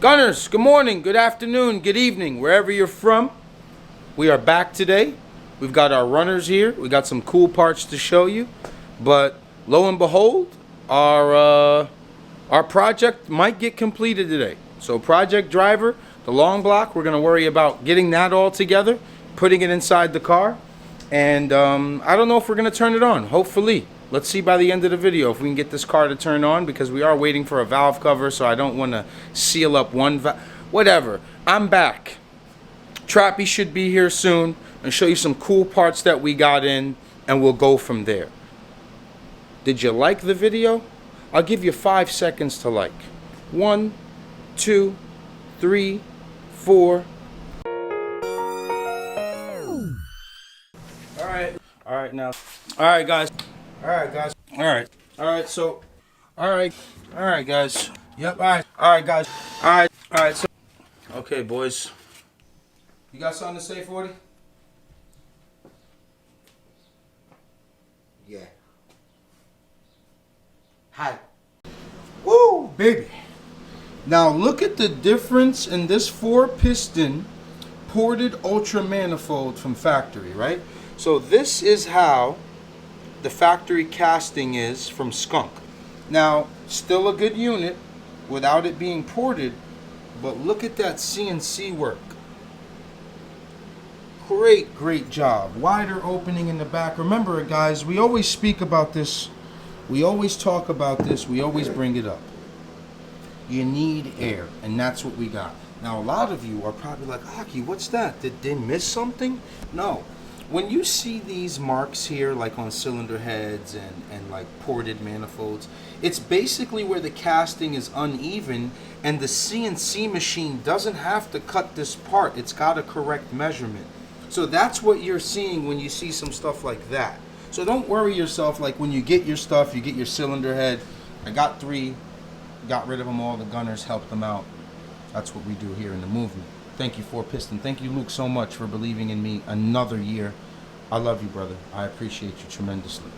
Gunners, good morning, good afternoon, good evening, wherever you're from. We are back today. We've got our runners here. We got some cool parts to show you. But lo and behold, our project might get completed today. So project driver, the long block, we're going to worry about getting that all together, putting it inside the car. And I don't know if we're going to turn it on. Hopefully. Let's see by the end of the video if we can get this car to turn on, because we are waiting for a valve cover, so I don't want to seal up one valve. Whatever. I'm back. Trappy should be here soon and show you some cool parts that we got in, and we'll go from there. Did you like the video? I'll give you 5 seconds to like. 1, 2, 3, 4. All right now. All right, guys. All right, so, all right, guys. Yep, all right, guys. All right, so, okay, boys. You got something to say, 40? Yeah. Hi. Woo, baby. Now, look at the difference in this 4-piston ported ultra manifold from factory, right? So this is how the factory casting is from Skunk. Now, still a good unit without it being ported, but look at that CNC work. Great job. Wider opening in the back. Remember, guys, we always speak about this. We always talk about this. We always bring it up. You need air, and that's what we got. Now, a lot of you are probably like, Aki, what's that? Did they miss something? No. When you see these marks here, like on cylinder heads and like ported manifolds, it's basically where the casting is uneven and the CNC machine doesn't have to cut this part. It's got a correct measurement. So that's what you're seeing when you see some stuff like that. So don't worry yourself, like when you get your stuff, you get your cylinder head. I got 3, got rid of them all. The gunners helped them out. That's what we do here in the movement. Thank you, 4-piston. Thank you, Luke, so much for believing in me another year. I love you, brother. I appreciate you tremendously.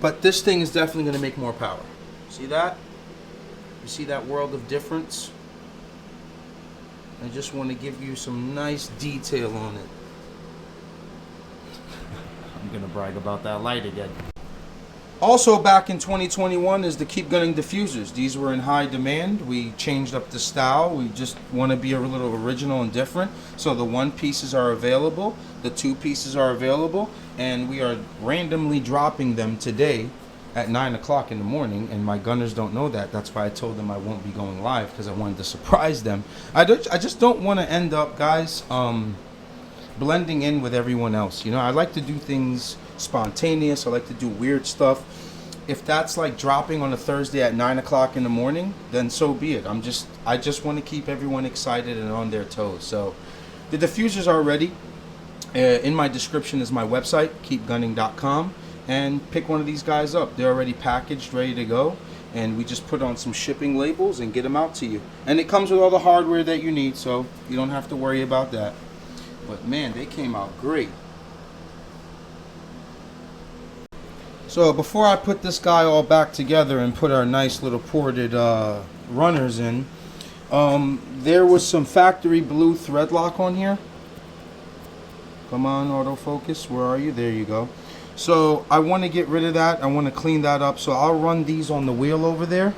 But this thing is definitely going to make more power. See that? You see that world of difference? I just want to give you some nice detail on it. I'm going to brag about that light again. Also back in 2021 is the Keep Gunning diffusers. These were in high demand. We changed up the style. We just want to be a little original and different. So the 1 pieces are available, the 2 pieces are available, and we are randomly dropping them today at 9 o'clock in the morning, and my gunners don't know that. That's why I told them I won't be going live, because I wanted to surprise them. I just don't want to end up, guys, blending in with everyone else. You know, I like to do things spontaneous. I like to do weird stuff. If that's like dropping on a Thursday at 9 o'clock in the morning, then so be it. I just want to keep everyone excited and on their toes. So the diffusers are ready. In my description is my website, keepgunning.com, and pick one of these guys up. They're already packaged, ready to go, and we just put on some shipping labels and get them out to you. And it comes with all the hardware that you need, so you don't have to worry about that. But man, they came out great. So before I put this guy all back together and put our nice little ported runners in, there was some factory blue thread lock on here. Come on, autofocus, where are you? There you go. So I want to get rid of that. I want to clean that up. So I'll run these on the wheel over there.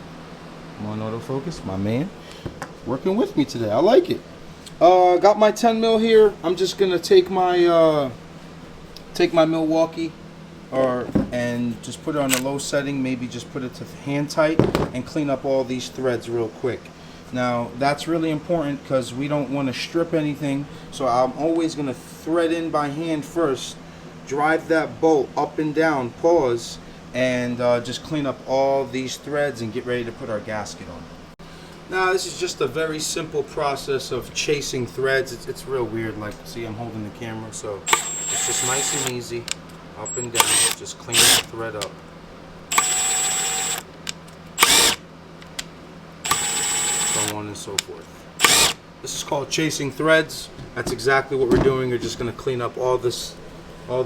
Come on, autofocus, my man. Working with me today. I like it. Got my 10 mil here. I'm just gonna take my Milwaukee and just put it on a low setting, maybe just put it to hand tight and clean up all these threads real quick. Now that's really important because we don't want to strip anything, so I'm always going to thread in by hand first, drive that bolt up and down, pause, and just clean up all these threads and get ready to put our gasket on. Now this is just a very simple process of chasing threads. It's real weird, like, see, I'm holding the camera, so it's just nice and easy. Up and down, just clean that thread up. So on and so forth. This is called chasing threads. That's exactly what we're doing. We're just going to clean up all this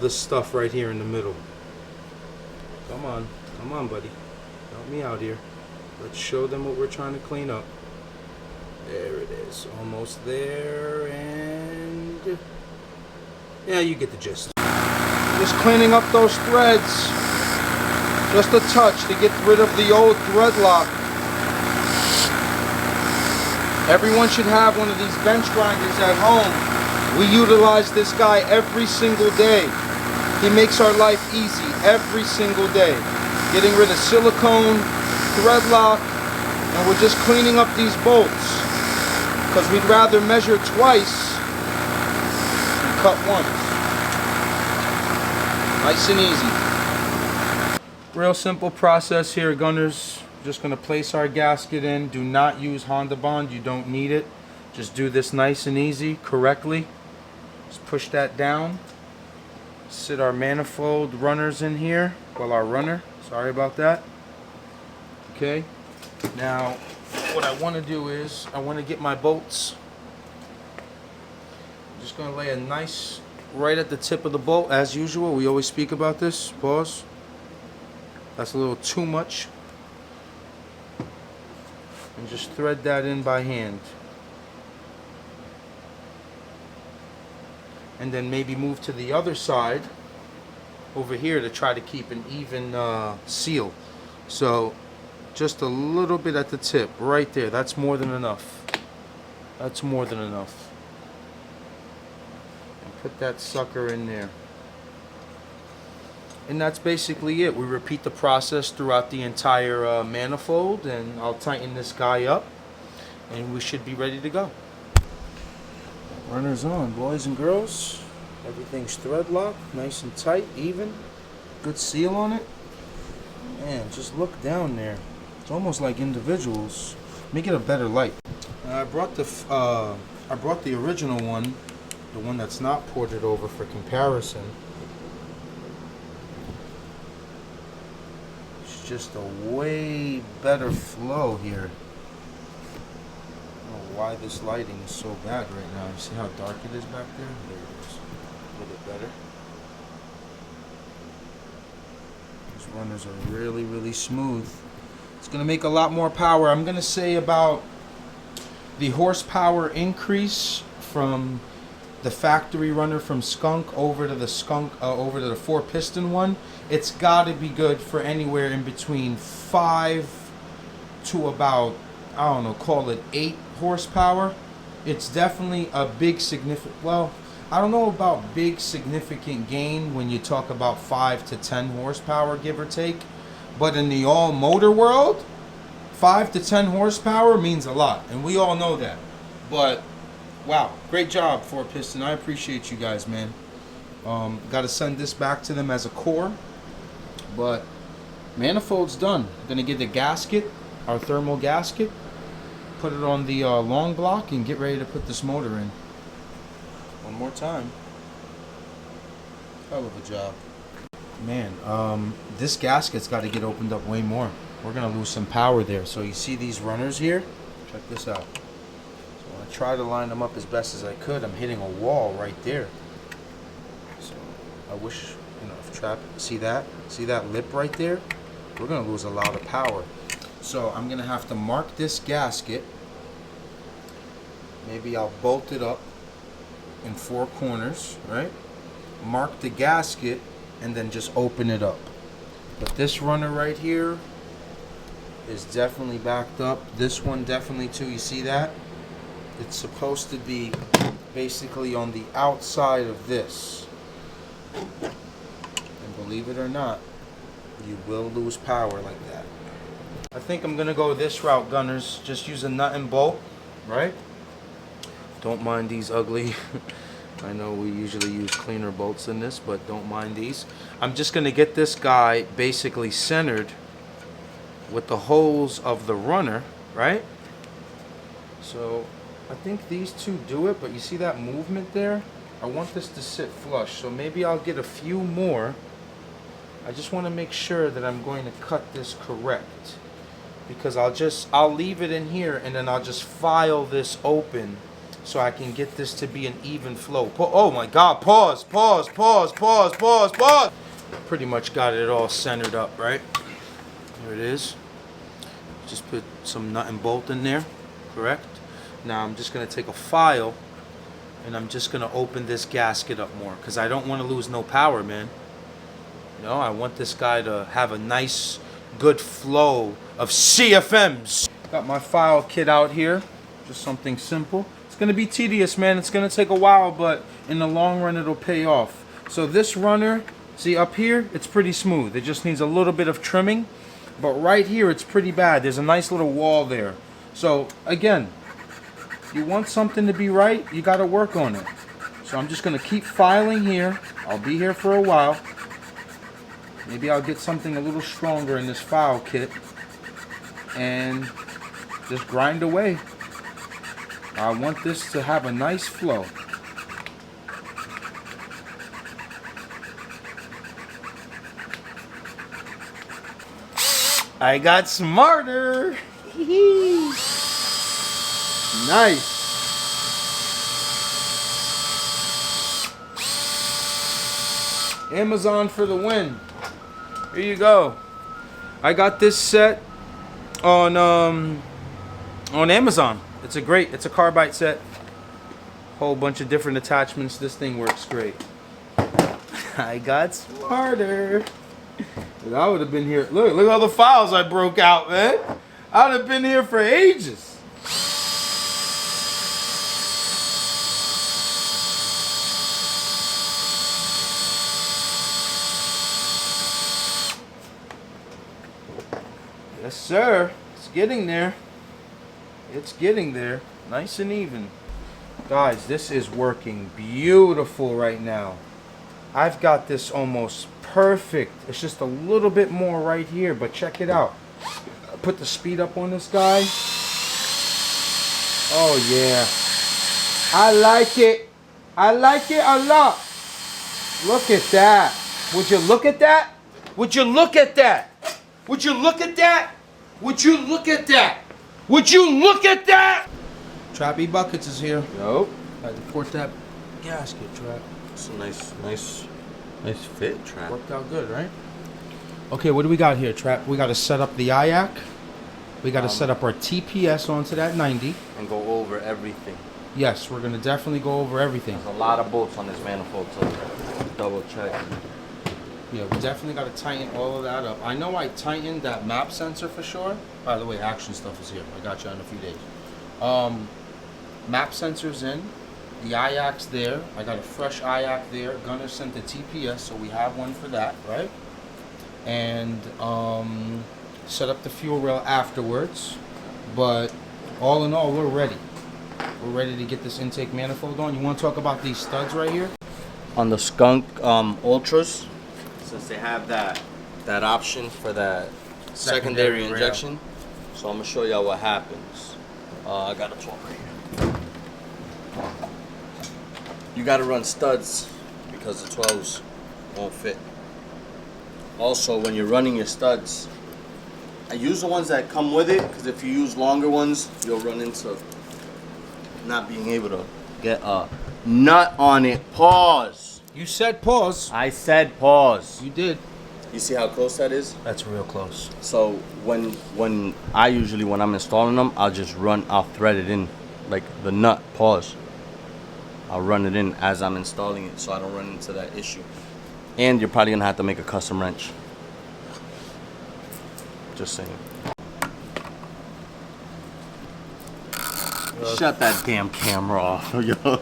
stuff right here in the middle. Come on, buddy. Help me out here. Let's show them what we're trying to clean up. There it is, almost there, and yeah, you get the gist. Just cleaning up those threads, just a touch to get rid of the old thread lock. Everyone should have one of these bench grinders at home. We utilize this guy every single day. He makes our life easy every single day. Getting rid of silicone, thread lock, and we're just cleaning up these bolts. Because we'd rather measure twice and cut once. Nice and easy. Real simple process here, gunners. Just going to place our gasket in. Do not use Honda Bond. You don't need it. Just do this nice and easy, correctly. Just push that down. Sit our manifold runners in here. Well, our runner. Sorry about that. Okay. Now, what I want to do is, I want to get my bolts. I'm just going to lay a nice, right at the tip of the bolt, as usual. We always speak about this. Pause. That's a little too much. And just thread that in by hand. And then maybe move to the other side over here to try to keep an even seal. So just a little bit at the tip right there. That's more than enough. That's more than enough. And put that sucker in there. And that's basically it. We repeat the process throughout the entire manifold, and I'll tighten this guy up and we should be ready to go. Runners on, boys and girls. Everything's thread locked, nice and tight, even. Good seal on it. Man, just look down there. It's almost like individuals. Make it a better light. I brought the original one, the one that's not ported over, for comparison. It's just a way better flow here. I don't know why this lighting is so bad right now. You see how dark it is back there? There it is. A little bit better. These runners are really, really smooth. It's going to make a lot more power. I'm going to say about the horsepower increase from the factory runner from Skunk over to the 4-piston one. It's got to be good for anywhere in between 5 to about, I don't know, call it 8 horsepower. It's definitely a big significant, well, I don't know about big significant gain when you talk about 5 to 10 horsepower, give or take. But in the all motor world, 5 to 10 horsepower means a lot, and we all know that. But wow, great job, 4-piston. I appreciate you guys, man. Got to send this back to them as a core. But manifold's done. Gonna get the gasket, our thermal gasket, put it on the long block, and get ready to put this motor in. One more time. Hell of a job. Man, this gasket's got to get opened up way more. We're gonna lose some power there. So you see these runners here? Check this out. So I try to line them up as best as I could. I'm hitting a wall right there. So I wish, you know, if see that lip right there? We're gonna lose a lot of power. So I'm gonna have to mark this gasket. Maybe I'll bolt it up in 4 corners, right? Mark the gasket and then just open it up. But this runner right here is definitely backed up. This one definitely too. You see that? It's supposed to be basically on the outside of this. And believe it or not, you will lose power like that. I think I'm gonna go this route, gunners. Just use a nut and bolt, right? Don't mind these ugly. I know we usually use cleaner bolts than this, but don't mind these. I'm just gonna get this guy basically centered with the holes of the runner, right? So I think these two do it, but you see that movement there? I want this to sit flush, so maybe I'll get a few more. I just want to make sure that I'm going to cut this correct, because I'll leave it in here and then I'll just file this open so I can get this to be an even flow. Oh my God, pause. Pretty much got it all centered up, right? There it is. Just put some nut and bolt in there, correct? Now I'm just going to take a file and I'm just going to open this gasket up more because I don't want to lose no power, man. You know, I want this guy to have a nice, good flow of CFMs. Got my file kit out here. Just something simple. It's going to be tedious, man. It's going to take a while, but in the long run, it'll pay off. So this runner, see up here, it's pretty smooth. It just needs a little bit of trimming. But right here, it's pretty bad. There's a nice little wall there. So again, you want something to be right, you got to work on it. So I'm just going to keep filing here. I'll be here for a while. Maybe I'll get something a little stronger in this file kit. And just grind away. I want this to have a nice flow. I got smarter. Nice. Amazon for the win. Here you go. I got this set on Amazon. It's a carbide set. Whole bunch of different attachments. This thing works great. I got smarter. I would have been here. Look at all the files I broke out, man. I would have been here for ages. Yes, sir. It's getting there. It's getting there. Nice and even. Guys, this is working beautiful right now. I've got this almost perfect. It's just a little bit more right here, but check it out. Put the speed up on this guy. Oh, yeah. I like it. I like it a lot. Look at that. Would you look at that? Would you look at that? Would you look at that? Would you look at that? Would you look at that? Trappy Buckets is here. Yo. Had to port that gasket, Trap. It's a nice fit, Trap. Worked out good, right? Okay, what do we got here, Trap? We got to set up the IAC. We got to set up our TPS onto that 90. And go over everything. Yes, we're going to definitely go over everything. There's a lot of bolts on this manifold, so double check. Yeah, we definitely got to tighten all of that up. I know I tightened that map sensor for sure. By the way, action stuff is here. I got you in a few days. Map sensor's in. The IAC's there. I got a fresh IAC there. Gunner sent the TPS, so we have one for that, right? And set up the fuel rail afterwards. But all in all, we're ready. We're ready to get this intake manifold on. You want to talk about these studs right here? On the Skunk Ultras, since they have that option for that secondary injection, so I'm gonna show y'all what happens. I got a 12 right here. You gotta run studs because the 12s won't fit. Also, when you're running your studs, I use the ones that come with it because if you use longer ones, you'll run into not being able to get a nut on it. Pause. You said pause. I said pause. You did. You see how close that is? That's real close. So when I'm installing them, I'll thread it in, like the nut. Pause. I'll run it in as I'm installing it, so I don't run into that issue. And you're probably gonna have to make a custom wrench. Just saying. Shut that damn camera off, yo.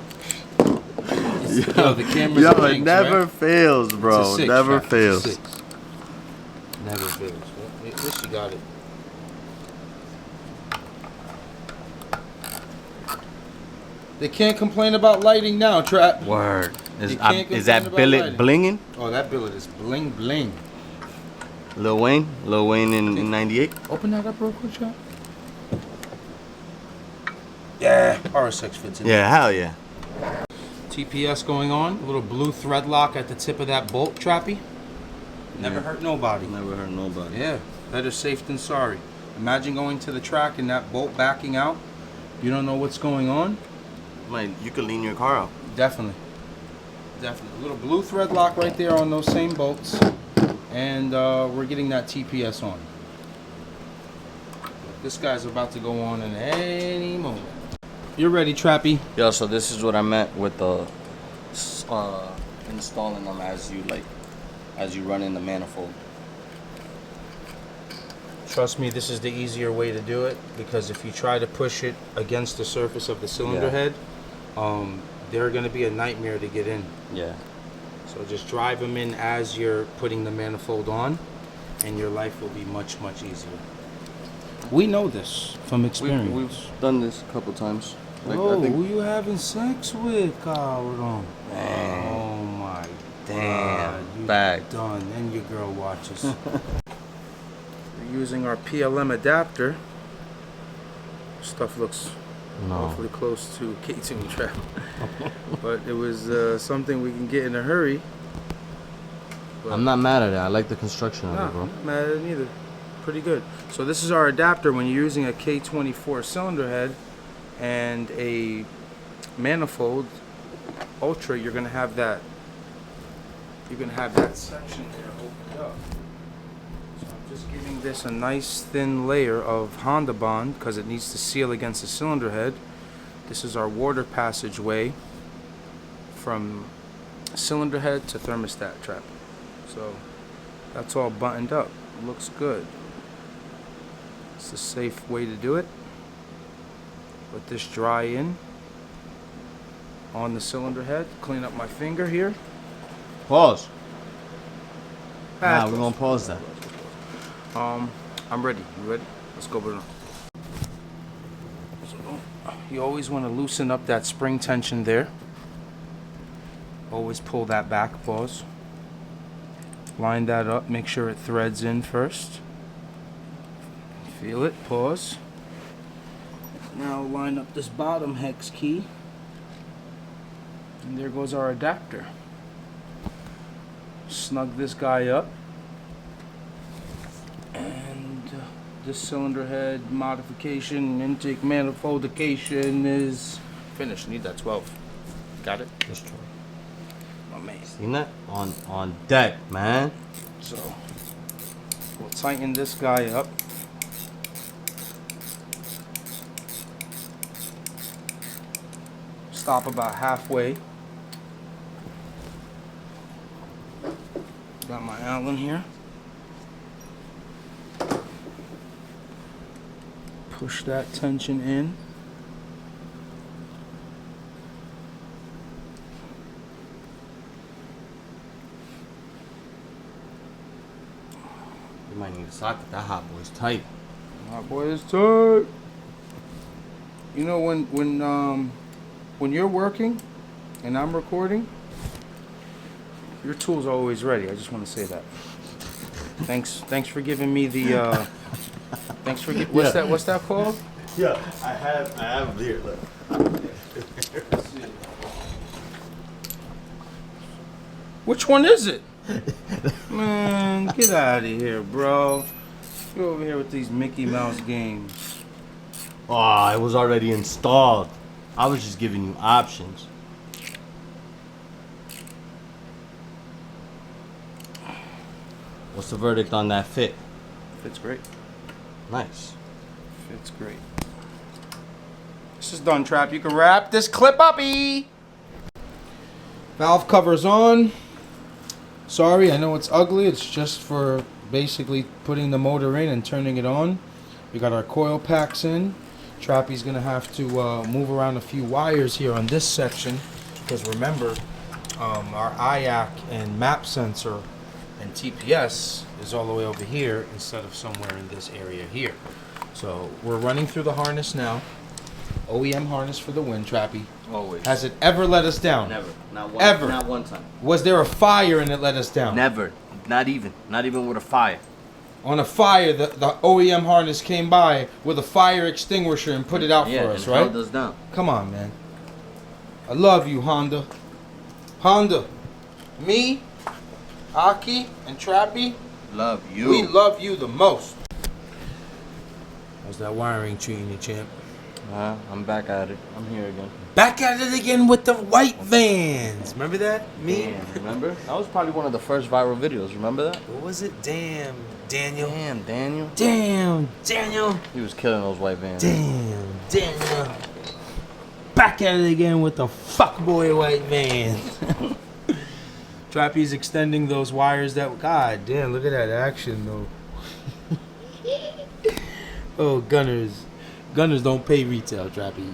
Yo, the camera's yo, a it never right? fails, bro. It's a 6, never Trap. fails. It's a 6. Never fails. At least you got it. They can't complain about lighting now, Trap. Word. Is complain that about billet lighting. blinging? Oh, that billet is bling bling. Lil Wayne in 98. Open that up real quick, Trap. Yeah, RS6 fits in. Yeah, hell yeah. TPS going on. A little blue thread lock at the tip of that bolt, Trappy. Never hurt nobody. Never hurt nobody. Yeah, better safe than sorry. Imagine going to the track and that bolt backing out. You don't know what's going on. Like, you could lean your car out. Definitely. Definitely. A little blue thread lock right there on those same bolts. And we're getting that TPS on. This guy's about to go on in any moment. You're ready, Trappy. Yo, so this is what I meant with the installing them as you run in the manifold. Trust me, this is the easier way to do it, because if you try to push it against the surface of the cylinder head, they're going to be a nightmare to get in. Yeah. So just drive them in as you're putting the manifold on, and your life will be much, much easier. We know this from experience. We've done this a couple times. Like, oh, I think... who you having sex with, Carl? Man. Oh my Damn. God. You Bag. done. And your girl watches. We're using our PLM adapter. Stuff looks awfully close to K2 trap. But it was something we can get in a hurry. But I'm not mad at it. I like the construction of it, bro. I'm not mad at it neither. Pretty good. So this is our adapter when you're using a K24 cylinder head and a manifold ultra. You're gonna have that. You're gonna have that section there opened up. So I'm just giving this a nice thin layer of Honda Bond because it needs to seal against the cylinder head. This is our water passageway from cylinder head to thermostat trap. So that's all buttoned up. Looks good. It's a safe way to do it. Let this dry in on the cylinder head. Clean up my finger here. Pause. Nah, we're gonna pause that. I'm ready. You ready? Let's go, Bruno. So, you always want to loosen up that spring tension there. Always pull that back. Pause. Line that up. Make sure it threads in first. Feel it. Pause. Now line up this bottom hex key. And there goes our adapter. Snug this guy up. And this cylinder head modification, intake manifoldification is finished. Need that 12. Got it? Just 12. Oh man. Seen that? On deck, man. So we'll tighten this guy up. Stop about halfway. Got my Allen here. Push that tension in. You might need a socket. That hot boy's tight. My boy is tight. You know when you're working and I'm recording, your tools are always ready. I just want to say that. Thanks for giving me the what's that called? Yeah, I have here. Look. Which one is it? Man, get out of here, bro. You over here with these Mickey Mouse games. Oh, it was already installed. I was just giving you options. What's the verdict on that fit? Fits great. Nice. Fits great. This is done, Trap. You can wrap this clip up-y. Valve cover's on. Sorry, I know it's ugly. It's just for basically putting the motor in and turning it on. We got our coil packs in. Trappy's gonna have to move around a few wires here on this section because remember, our IAC and map sensor and TPS is all the way over here instead of somewhere in this area here. So we're running through the harness now. OEM harness for the win, Trappy. Always. Has it ever let us down? Never. Not one. Ever. Not one time. Was there a fire and it let us down? Never. Not even. Not even with a fire. On a fire, the OEM harness came by with a fire extinguisher and put it out for us, right? Held us down. Come on, man. I love you, Honda. Honda. Me, Aki, and Trappy. Love you. We love you the most. How's that wiring treating you, champ? I'm back at it. I'm here again. Back at it again with the white vans. Remember that? Me? Damn, remember? That was probably one of the first viral videos. Remember that? What was it? Damn, Daniel. Damn, Daniel. Damn, Daniel. He was killing those white vans. Damn, Daniel. back at it again with the fuckboy white man. Trappy's extending those wires that... God damn, look at that action, though. Oh, Gunners. Gunners don't pay retail, Trappy.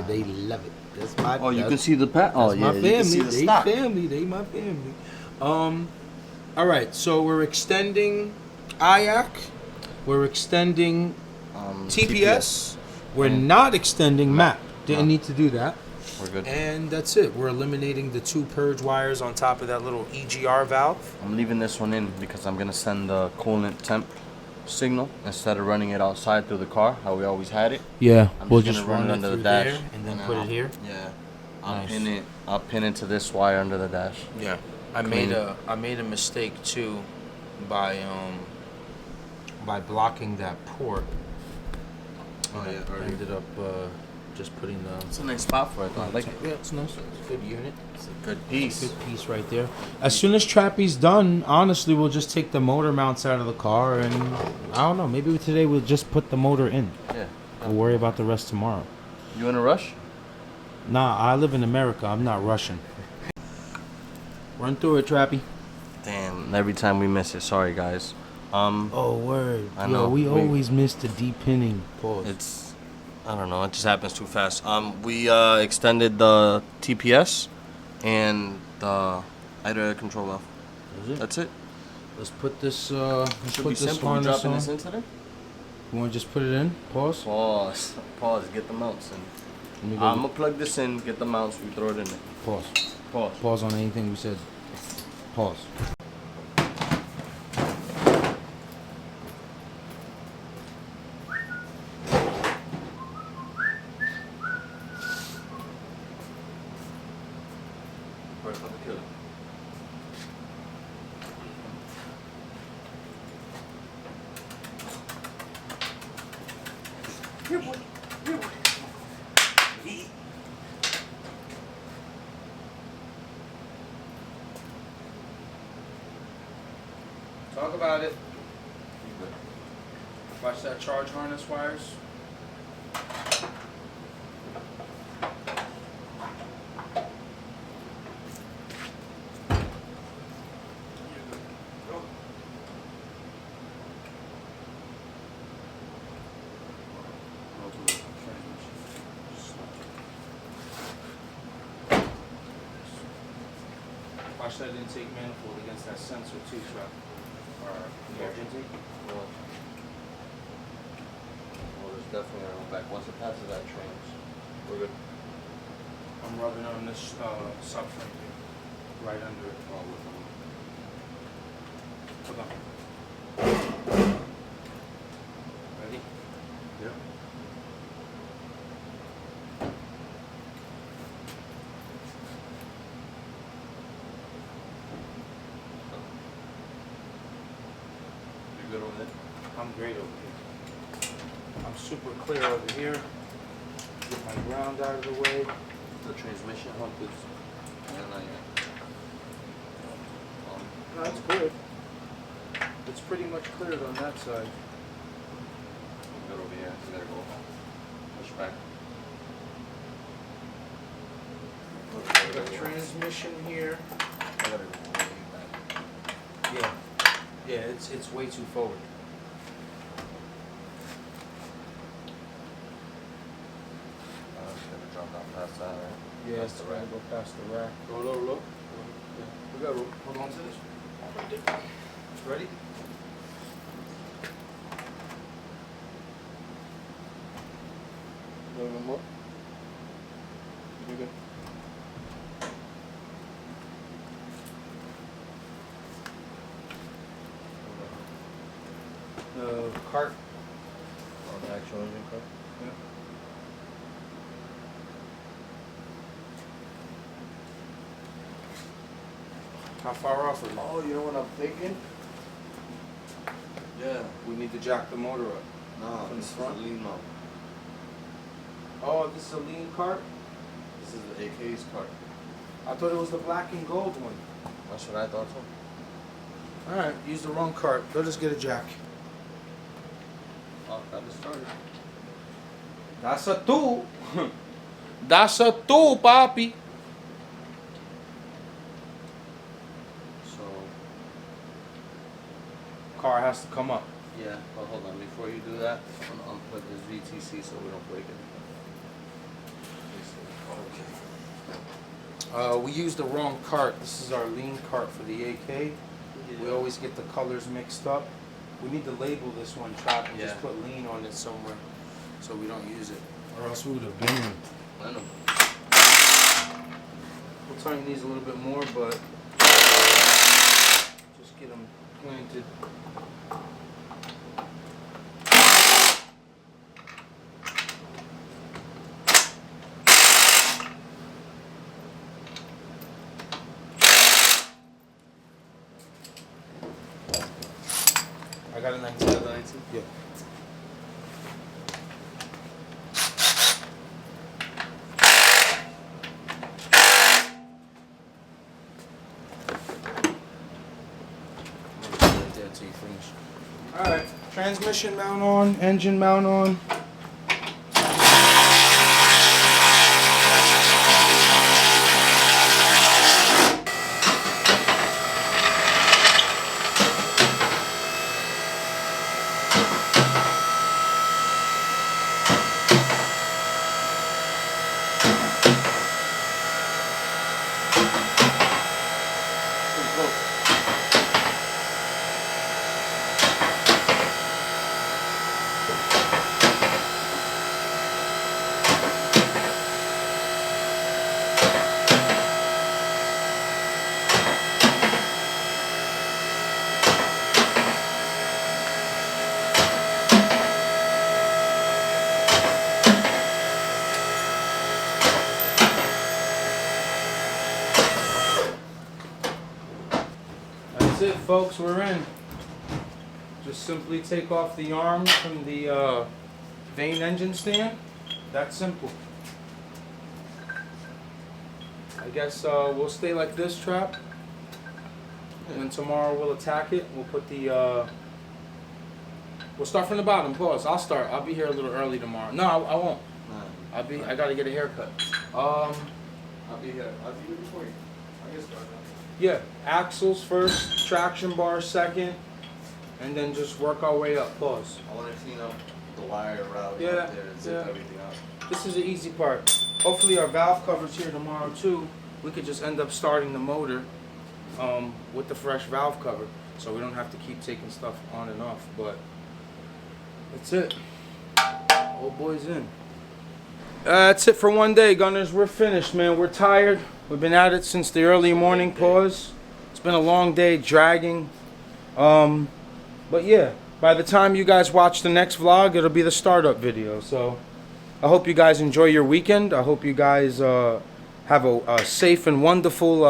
They love it. That's my... Oh, you can see the pack? Oh, yeah, my family. you can see the They stock. family. They my family. All right, so we're extending IAC. We're extending TPS. We're not extending MAP. Didn't need to do that. We're good. And that's it. We're eliminating the 2 purge wires on top of that little EGR valve. I'm leaving this one in because I'm gonna send the coolant temp signal instead of running it outside through the car, how we always had it. Yeah, I'm we'll just just gonna run run it under the through dash there and then put it here. Yeah. Nice. I'll pin it to this wire under the dash. Yeah, I made a mistake too by blocking that port. Oh, yeah, I ended up just putting the... It's a nice spot for it though. I like it. Yeah, it's nice. It's a good unit. It's a good piece. Good piece right there. As soon as Trappy's done, honestly, we'll just take the motor mounts out of the car and I don't know. Maybe today we'll just put the motor in. Yeah. We'll worry about the rest tomorrow. You in a rush? Nah, I live in America. I'm not rushing. Run through it, Trappy. Damn, every time we miss it. Sorry, guys. Oh, word. I know. We always miss the depinning. Pause. It's, I don't know, it just happens too fast. We extended the TPS and the idle control valve. That's it. Let's put this. Should be simple. We dropping this into there? You want to just put it in? Pause. Pause. Get the mounts in. Let me I'm gonna plug this in. Get the mounts. We throw it in there. Pause. Pause. Pause on anything we said. Pause. Talk about it. Watch that charge harness wires. Watch that intake manifold against that sensor too, Chuck. Or intake. Well, there's definitely a roll back. Once it passes that trans, we're good. I'm rubbing on this subframe here, right under it. Hold on. Ready? Yep. You good over there? I'm great over here. I'm super clear over here. Get my ground out of the way. The transmission hump is. Not yet. No, it's good. It's pretty much cleared on that side. I'm good over here. You gotta go. Push back. Got transmission here. I gotta go way back. Yeah. Yeah, it's way too forward. It's gonna drop down past that, right? Yeah, Past it's the gonna rack. go past the rack. Roll. Yeah. We got room. Hold on to this. Right there. Ready? A little bit more. You good? Cart. On the actual engine car? Yeah. How far off are you? Oh, you know what I'm thinking? Yeah. We need to jack the motor up. No, From this the is a front? lean mount. Oh, this is a lean cart? This is the AK's car. I thought it was the black and gold one. That's what I thought so. Alright, use the wrong cart. Let us get a jack. Oh, got it started. That's a two. That's a two, papi. So, car has to come up. Yeah, but hold on. Before you do that, I'm gonna unplug this VTC so we don't break it. We used the wrong cart. This is our lean cart for the AK. We always get the colors mixed up. We need to label this one trap and just put lean on it somewhere so we don't use it. Or else we would have been in. I know. We'll tighten these a little bit more, but just get them planted. I got a 19. Yeah. Alright, transmission mount on, engine mount on. That's it, folks, we're in. Just simply take off the arms from the vane engine stand. That's simple. I guess we'll stay like this, trap. And then tomorrow we'll attack it. We'll put the we'll start from the bottom. Pause. I'll start. I'll be here a little early tomorrow. No, I won't. I gotta get a haircut. I'll be here. I'll be here before you. I can start now. Yeah, axles first, traction bar second, and then just work our way up. Pause. I want to clean up the wire route Yeah, out there and zip yeah. everything out. This is the easy part. Hopefully our valve cover's here tomorrow too. We could just end up starting the motor with the fresh valve cover, so we don't have to keep taking stuff on and off. But that's it. Old boy's in. That's it for one day, Gunners. We're finished, man. We're tired. We've been at it since the early morning. Pause. It's been a long day, dragging. But yeah, by the time you guys watch the next vlog, it'll be the startup video. So I hope you guys enjoy your weekend. I hope you guys have a safe and wonderful,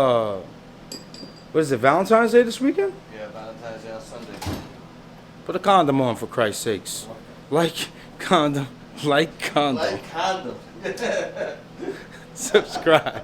what is it, Valentine's Day this weekend? Yeah, Valentine's Day on Sunday. Put a condom on, for Christ's sakes. Like condom. Like condom. Like condom. Subscribe.